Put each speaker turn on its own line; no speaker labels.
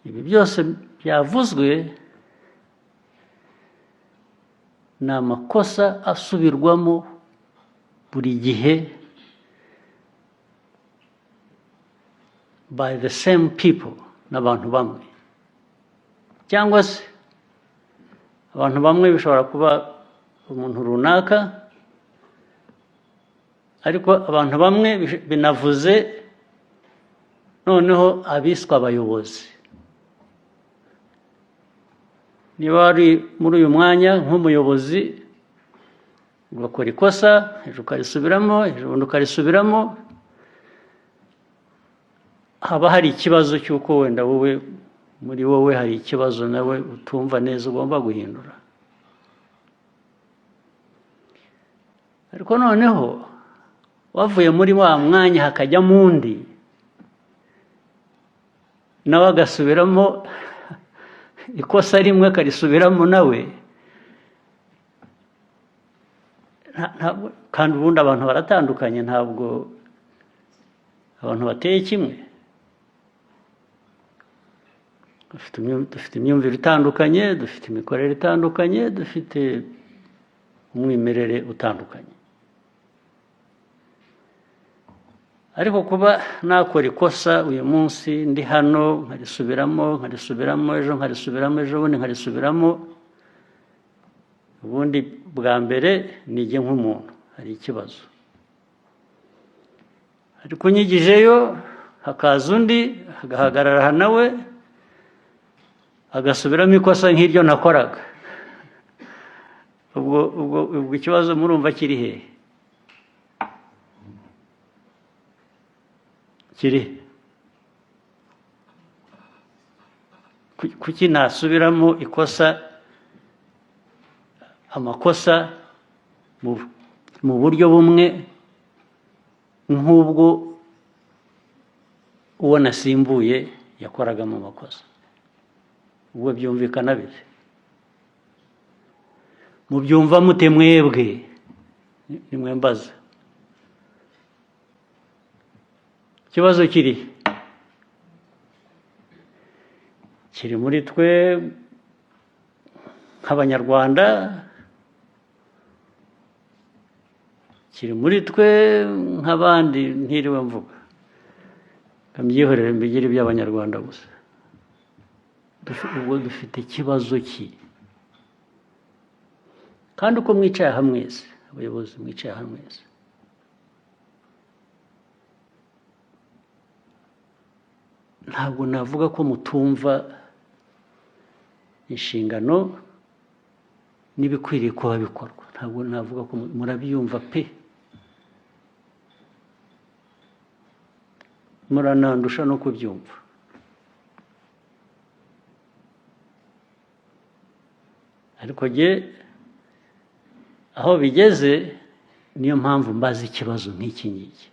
ibi byose byavuzwe ni amakosa asubirwamo buri gihe by the same people, n'abantu bamwe, cyangwa se abantu bamwe bishobora kuba umuntu runaka, ariko abantu bamwe binavuze noneho abiswa abayobozi. Niba wari muri uyu mwanya nk'umuyobozi ugakora ikosa, ejo ukarisubiramo, ejo bundi ukarisubiramo, haba hari ikibazo cy'uko wenda wowe muri wowe hari ikibazo nawe utumva neza ugomba guhindura. Ariko noneho wavuye muri wa mwanya hakajyamo undi nawe agasubiramo ikosa rimwe akarisubiramo nawe, kandi ubundi abantu baratandukanye, ntabwo abantu bateye kimwe, dufite imyumvire itandukanye, dufite imikorere itandukanye, dufite umwimerere utandukanye. Ariko kuba nakora ikosa uyu munsi ndi hano nkarisubiramo ejo nkarisubiramo, ejo bundi nkarisubiramo, ubundi bwa mbere nijye nk'umuntu hari ikibazo. Ariko unyigijeyo hakaza undi agahagarara nawe agasubiramo ikosa nk'iryo nakoraga, ubwo ikibazo murumva kiri hehe? Kuki nasubiramo amakosa mu buryo bumwe nk'ubwo uwo nasimbuye yakoragamo amakosa? ubwo byumvikana bite? Mubyumva mute mwebwe? Nimwe mbaza. Ikibazo kiri muri twe nk'Abanyarwanda, kiri muri twe nk'abandi ntiriwe mvuga, kambyihorere mbigire iby'Abanyarwanda gusa. Ubwo dufite ikibazo ki? Kandi uko mwicaye aha mwese, abayobozi mwicaye aha mwese, ntabwo navuga ko mutumva inshingano n'ibikwiriye kuba bikorwa. Ntabwo navuga ko murabyumva pe, muranandusha no kubyumva. Ariko jye aho bigeze niyo mpamvu mbaza ikibazo nk'iki ngiki.